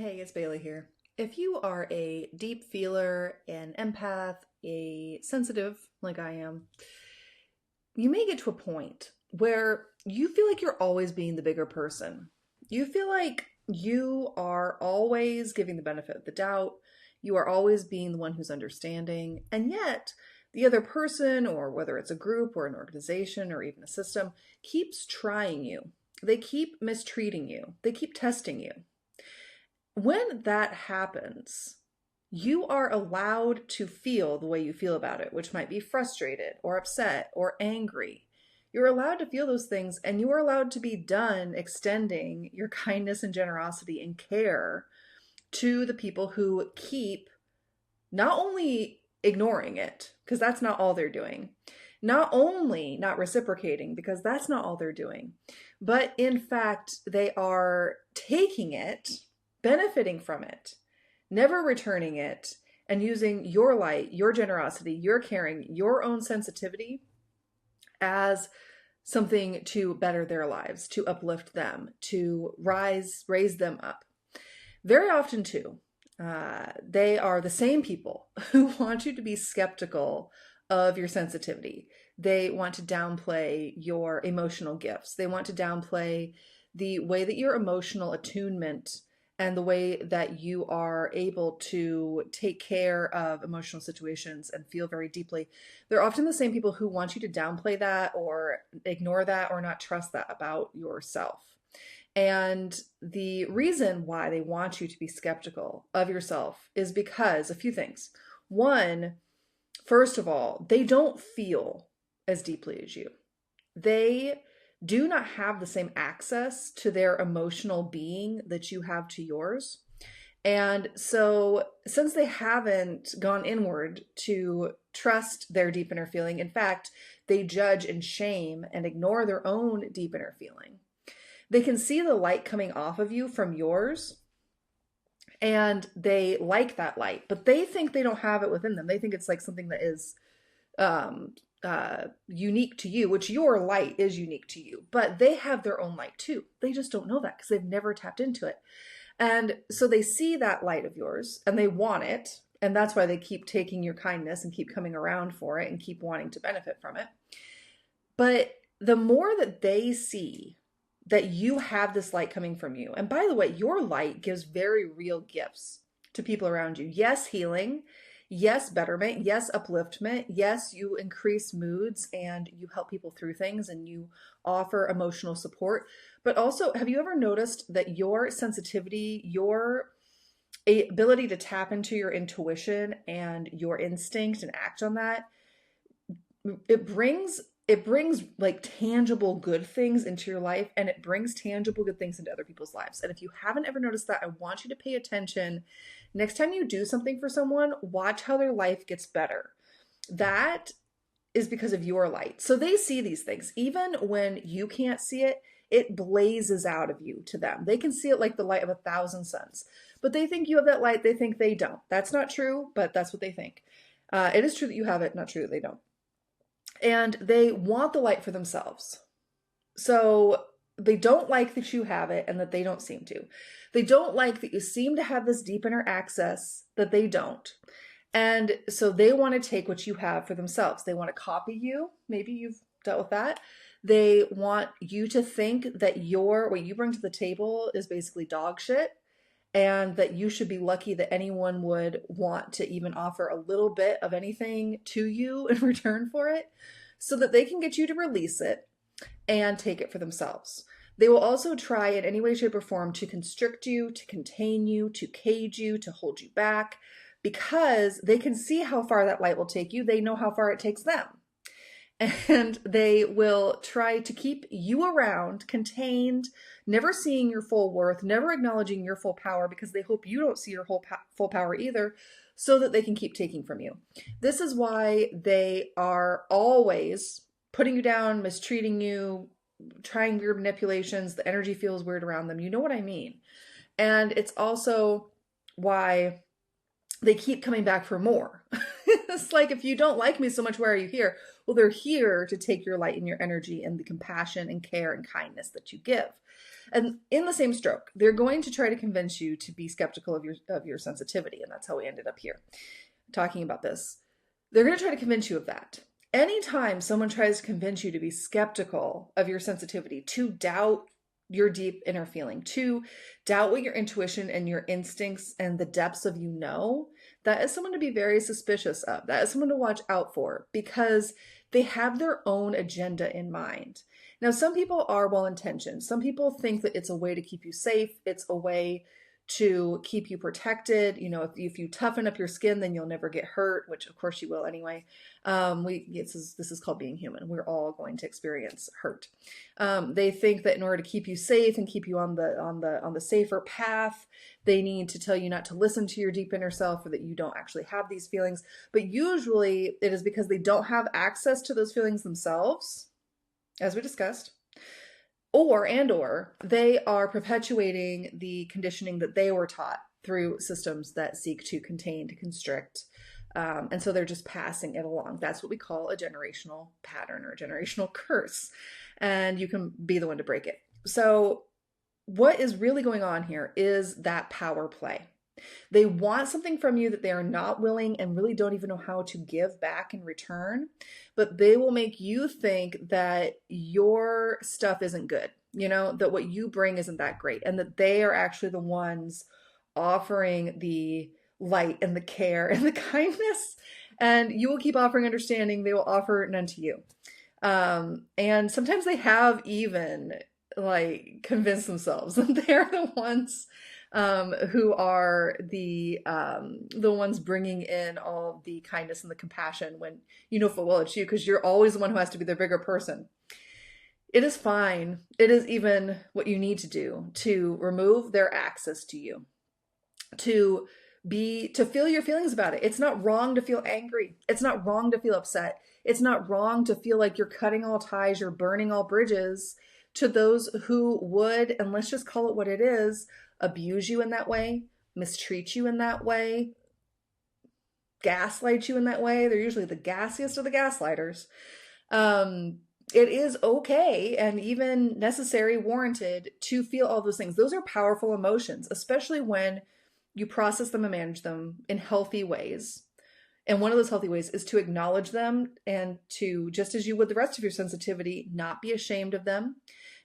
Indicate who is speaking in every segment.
Speaker 1: Hey, it's Bailey here. If you are a deep feeler, an empath, a sensitive like I am, you may get to a point where you feel like you're always being the bigger person. You feel like you are always giving the benefit of the doubt. You are always being the one who's understanding. And yet, the other person, or whether it's a group or an organization or even a system, keeps trying you. They keep mistreating you. They keep testing you. When that happens, you are allowed to feel the way you feel about it, which might be frustrated or upset or angry. You're allowed to feel those things, and you are allowed to be done extending your kindness and generosity and care to the people who keep not only ignoring it, because that's not all they're doing, not only not reciprocating, because that's not all they're doing, but in fact, they are taking it, benefiting from it, never returning it, and using your light, your generosity, your caring, your own sensitivity as something to better their lives, to uplift them, to raise them up. Very often, too, they are the same people who want you to be skeptical of your sensitivity. They want to downplay your emotional gifts. They want to downplay the way that your emotional attunement and the way that you are able to take care of emotional situations and feel very deeply. They're often the same people who want you to downplay that or ignore that or not trust that about yourself. And the reason why they want you to be skeptical of yourself is because a few things. One, first of all, they don't feel as deeply as you. They do not have the same access to their emotional being that you have to yours. And so, since they haven't gone inward to trust their deep inner feeling, in fact, they judge and shame and ignore their own deep inner feeling. They can see the light coming off of you from yours, and they like that light, but they think they don't have it within them. They think it's like something that is unique to you, which your light is unique to you, but they have their own light too. They just don't know that because they've never tapped into it. And so they see that light of yours and they want it. And that's why they keep taking your kindness and keep coming around for it and keep wanting to benefit from it. But the more that they see that you have this light coming from you, and by the way, your light gives very real gifts to people around you. Yes, healing. Yes, betterment. Yes, upliftment. Yes, you increase moods and you help people through things and you offer emotional support. But also, have you ever noticed that your sensitivity, your ability to tap into your intuition and your instinct and act on that, it brings like tangible good things into your life, and it brings tangible good things into other people's lives. And if you haven't ever noticed that, I want you to pay attention. Next time you do something for someone, watch how their life gets better. That is because of your light. So they see these things. Even when you can't see it, it blazes out of you to them. They can see it like the light of 1,000 suns. But they think you have that light. They think they don't. That's not true, but that's what they think. It is true that you have it, not true that they don't. And they want the light for themselves. So they don't like that you have it and that they don't seem to. They don't like that you seem to have this deep inner access that they don't. And so they want to take what you have for themselves. They want to copy you. Maybe you've dealt with that. They want you to think that what you bring to the table is basically dog shit, and that you should be lucky that anyone would want to even offer a little bit of anything to you in return for it, so that they can get you to release it and take it for themselves. They will also try in any way, shape, or form to constrict you, to contain you, to cage you, to hold you back, because they can see how far that light will take you. They know how far it takes them. And they will try to keep you around, contained, never seeing your full worth, never acknowledging your full power, because they hope you don't see your full power either, so that they can keep taking from you. This is why they are always putting you down, mistreating you, trying weird manipulations. The energy feels weird around them. You know what I mean? And it's also why they keep coming back for more. It's like, if you don't like me so much, why are you here? Well, they're here to take your light and your energy and the compassion and care and kindness that you give. And in the same stroke, they're going to try to convince you to be skeptical of your sensitivity. And that's how we ended up here talking about this. They're going to try to convince you of that. Anytime someone tries to convince you to be skeptical of your sensitivity, to doubt your deep inner feeling, to doubt what your intuition and your instincts and the depths of you know, that is someone to be very suspicious of. That is someone to watch out for, because they have their own agenda in mind. Now, some people are well-intentioned. Some people think that it's a way to keep you safe. It's a way to keep you protected. You know, if you toughen up your skin, then you'll never get hurt, which of course you will anyway. This is called being human. We're all going to experience hurt. They think that in order to keep you safe and keep you on the safer path, they need to tell you not to listen to your deep inner self, or that you don't actually have these feelings. But usually it is because they don't have access to those feelings themselves, as we discussed. Or they are perpetuating the conditioning that they were taught through systems that seek to contain, to constrict. And so they're just passing it along. That's what we call a generational pattern or a generational curse. And you can be the one to break it. So what is really going on here is that power play. They want something from you that they are not willing and really don't even know how to give back in return, but they will make you think that your stuff isn't good, you know, that what you bring isn't that great, and that they are actually the ones offering the light and the care and the kindness, and you will keep offering understanding. They will offer none to you. And sometimes they have even like convinced themselves that they're the ones who are the ones bringing in all the kindness and the compassion, when you know full well it's you, because you're always the one who has to be the bigger person. It is fine. It is even what you need to do to remove their access to you, to feel your feelings about it. It's not wrong to feel angry. It's not wrong to feel upset. It's not wrong to feel like you're cutting all ties, you're burning all bridges to those who would, and let's just call it what it is, abuse you in that way, mistreat you in that way, gaslight you in that way. They're usually the gassiest of the gaslighters. It is okay and even necessary, warranted to feel all those things. Those are powerful emotions, especially when you process them and manage them in healthy ways. And one of those healthy ways is to acknowledge them, and to, just as you would the rest of your sensitivity, not be ashamed of them,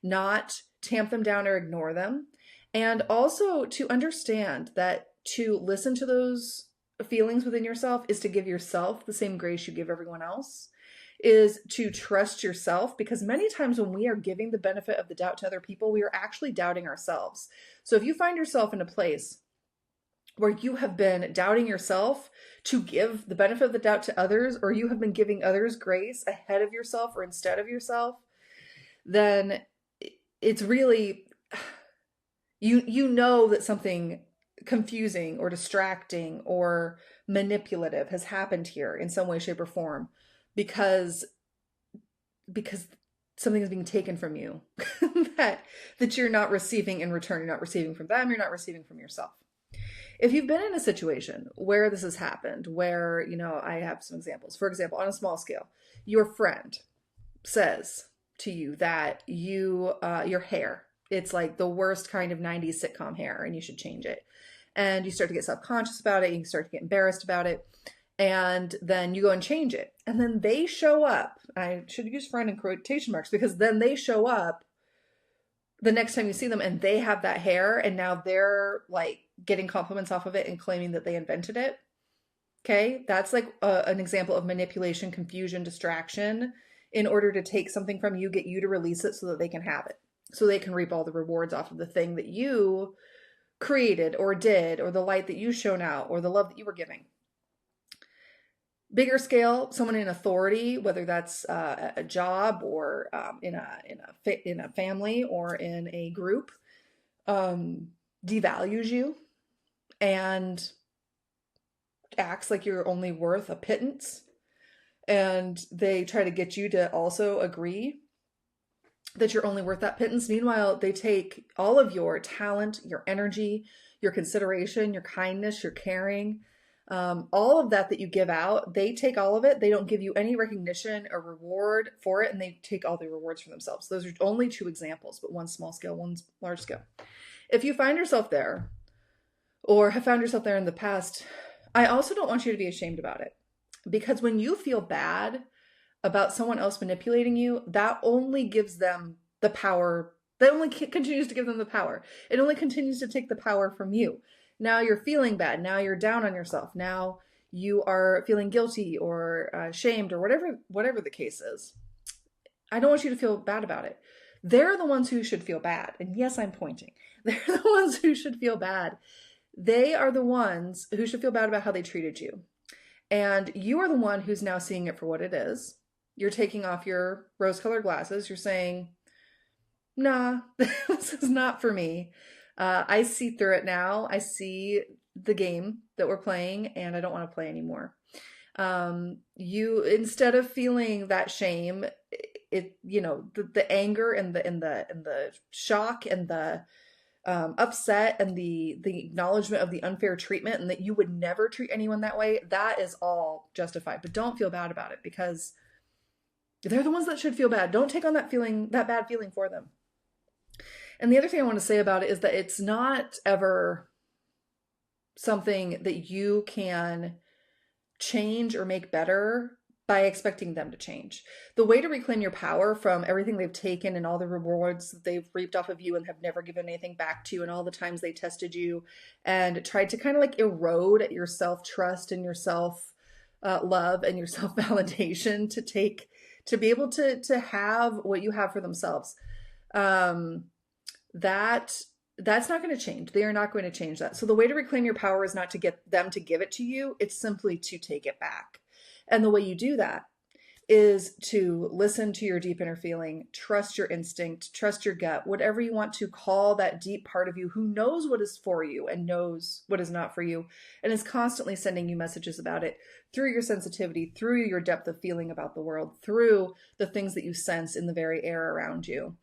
Speaker 1: not tamp them down or ignore them. And also to understand that to listen to those feelings within yourself is to give yourself the same grace you give everyone else, is to trust yourself, because many times when we are giving the benefit of the doubt to other people, we are actually doubting ourselves. So if you find yourself in a place where you have been doubting yourself to give the benefit of the doubt to others, or you have been giving others grace ahead of yourself or instead of yourself, then it's really, you know that something confusing or distracting or manipulative has happened here in some way, shape, or form, because something is being taken from you that you're not receiving in return. You're not receiving from them. You're not receiving from yourself. If you've been in a situation where this has happened, where, you know, I have some examples. For example, on a small scale, your friend says to you that your hair, it's like the worst kind of 90s sitcom hair and you should change it. And you start to get self-conscious about it. You start to get embarrassed about it. And then you go and change it. And then they show up. I should use friend in quotation marks, because then they show up the next time you see them and they have that hair, and now they're like getting compliments off of it and claiming that they invented it. Okay. That's like an example of manipulation, confusion, distraction, in order to take something from you, get you to release it so that they can have it, so they can reap all the rewards off of the thing that you created or did, or the light that you shone out, or the love that you were giving. Bigger scale, someone in authority, whether that's a job or in a family or in a group, devalues you and acts like you're only worth a pittance. And they try to get you to also agree that you're only worth that pittance. Meanwhile, they take all of your talent, your energy, your consideration, your kindness, your caring, All of that you give out, they take all of it. They don't give you any recognition or reward for it, and they take all the rewards for themselves. Those are only two examples, but one's small scale, one's large scale. If you find yourself there, or have found yourself there in the past, I also don't want you to be ashamed about it. Because when you feel bad about someone else manipulating you, that only gives them the power. That only continues to give them the power. It only continues to take the power from you. Now you're feeling bad. Now you're down on yourself. Now you are feeling guilty or shamed or whatever the case is. I don't want you to feel bad about it. They're the ones who should feel bad. And yes, I'm pointing. They're the ones who should feel bad. They are the ones who should feel bad about how they treated you. And you are the one who's now seeing it for what it is. You're taking off your rose-colored glasses. You're saying, nah, this is not for me. I see through it now. I see the game that we're playing, and I don't want to play anymore. You, instead of feeling that shame, the anger and the shock and the upset and the acknowledgement of the unfair treatment and that you would never treat anyone that way, that is all justified. But don't feel bad about it, because they're the ones that should feel bad. Don't take on that bad feeling for them. And the other thing I want to say about it is that it's not ever something that you can change or make better by expecting them to change. The way to reclaim your power from everything they've taken and all the rewards that they've reaped off of you and have never given anything back to you, and all the times they tested you and tried to kind of like erode at your self-trust and your self-love and your self-validation to be able to have what you have for themselves. That's not going to change. They are not going to change that. So the way to reclaim your power is not to get them to give it to you. It's simply to take it back. And the way you do that is to listen to your deep inner feeling, trust your instinct, trust your gut, whatever you want to call that deep part of you who knows what is for you and knows what is not for you, and is constantly sending you messages about it through your sensitivity, through your depth of feeling about the world, through the things that you sense in the very air around you.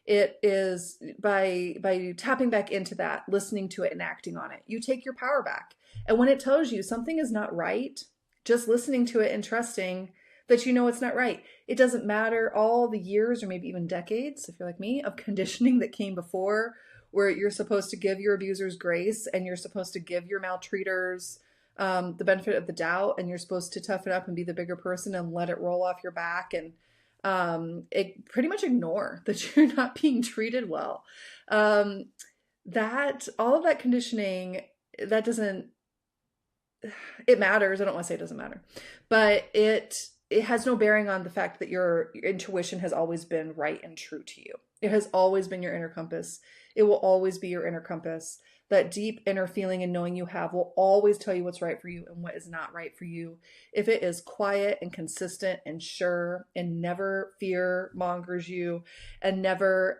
Speaker 1: It is by tapping back into that, listening to it and acting on it, you take your power back. And when it tells you something is not right, just listening to it and trusting that you know it's not right. It doesn't matter all the years or maybe even decades, if you're like me, of conditioning that came before, where you're supposed to give your abusers grace and you're supposed to give your maltreaters the benefit of the doubt, and you're supposed to toughen up and be the bigger person and let it roll off your back and it pretty much ignore that you're not being treated well. That all of that conditioning, that doesn't, it matters. I don't want to say it doesn't matter, but it has no bearing on the fact that your intuition has always been right and true to you. It has always been your inner compass. It will always be your inner compass. That deep inner feeling and knowing you have will always tell you what's right for you and what is not right for you. If it is quiet and consistent and sure and never fear mongers you and never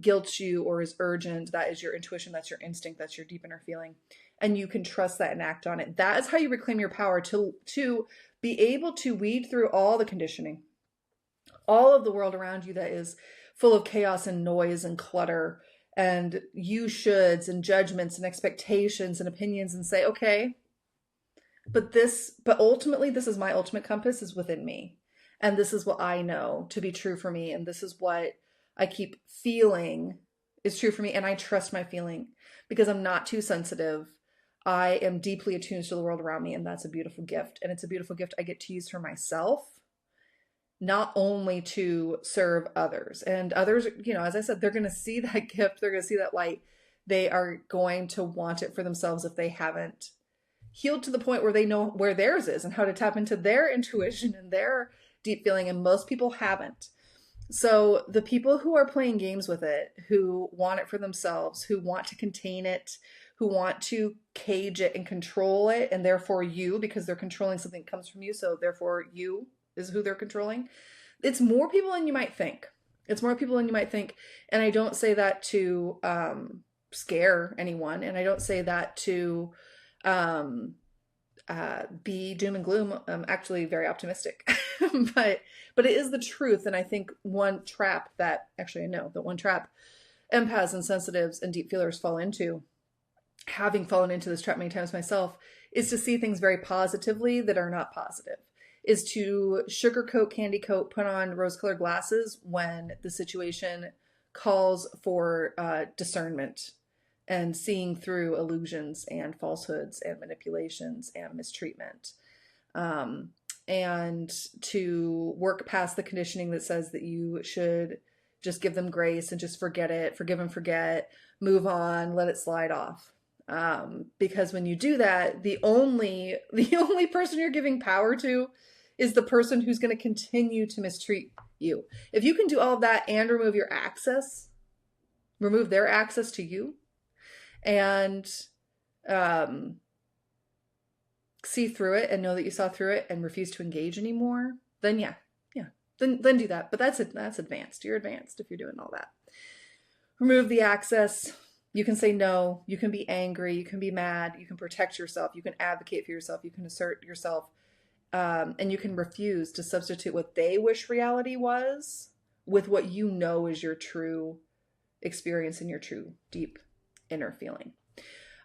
Speaker 1: guilts you or is urgent, that is your intuition, that's your instinct, that's your deep inner feeling. And you can trust that and act on it. That is how you reclaim your power to be able to weed through all the conditioning, all of the world around you that is full of chaos and noise and clutter and you shoulds and judgments and expectations and opinions, and say, okay, but ultimately this is my ultimate compass is within me. And this is what I know to be true for me. And this is what I keep feeling is true for me. And I trust my feeling because I'm not too sensitive. I am deeply attuned to the world around me, and that's a beautiful gift. And it's a beautiful gift I get to use for myself, not only to serve others. And others, as I said, they're going to see that gift. They're going to see that light. They are going to want it for themselves if they haven't healed to the point where they know where theirs is and how to tap into their intuition and their deep feeling. And most people haven't. So the people who are playing games with it, who want it for themselves, who want to contain it, who want to cage it and control it, and therefore you, because they're controlling something that comes from you, so therefore you is who they're controlling. It's more people than you might think. It's more people than you might think. And I don't say that to scare anyone, and I don't say that to be doom and gloom. I'm actually very optimistic, but it is the truth. And I think one trap that, actually I know that one trap empaths and sensitives and deep feelers fall into having fallen into this trap many times myself, is to see things very positively that are not positive, is to sugarcoat, candy coat, put on rose-colored glasses when the situation calls for discernment and seeing through illusions and falsehoods and manipulations and mistreatment. And to work past the conditioning that says that you should just give them grace and just forget it, forgive and forget, move on, let it slide off. Because when you do that, the only person you're giving power to is the person who's going to continue to mistreat you. If you can do all of that and remove their access to you, and see through it and know that you saw through it and refuse to engage anymore, then then do that. But that's advanced. You're advanced if you're doing all that. Remove the access. You can say no. You can be angry. You can be mad. You can protect yourself. You can advocate for yourself. You can assert yourself. And you can refuse to substitute what they wish reality was with what you know is your true experience and your true deep inner feeling.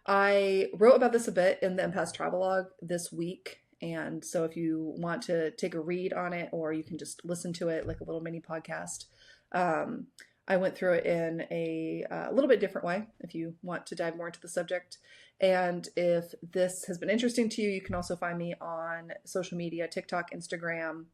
Speaker 1: I wrote about this a bit in the Empath Travelogue this week. And so if you want to take a read on it, or you can just listen to it like a little mini podcast, I went through it in a little bit different way if you want to dive more into the subject. And if this has been interesting to you, you can also find me on social media, TikTok, Instagram,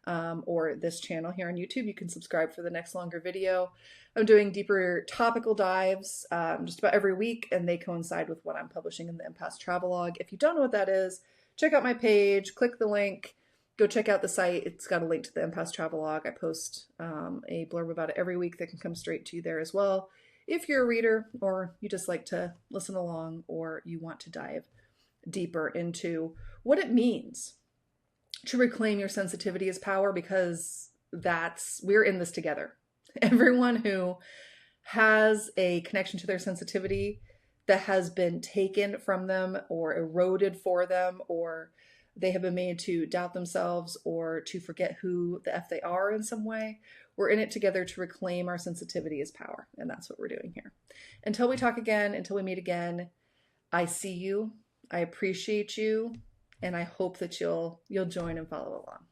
Speaker 1: or this channel here on YouTube. You can subscribe for the next longer video. I'm doing deeper topical dives just about every week, and they coincide with what I'm publishing in the Empath Travelogue. If you don't know what that is, check out my page, click the link, go check out the site. It's got a link to the Empath Travelogue. I post a blurb about it every week that can come straight to you there as well. If you're a reader, or you just like to listen along, or you want to dive deeper into what it means to reclaim your sensitivity as power, because we're in this together. Everyone who has a connection to their sensitivity that has been taken from them or eroded for them, or they have been made to doubt themselves or to forget who the F they are in some way. We're in it together to reclaim our sensitivity as power. And that's what we're doing here. Until we talk again, until we meet again, I see you, I appreciate you, and I hope that you'll join and follow along.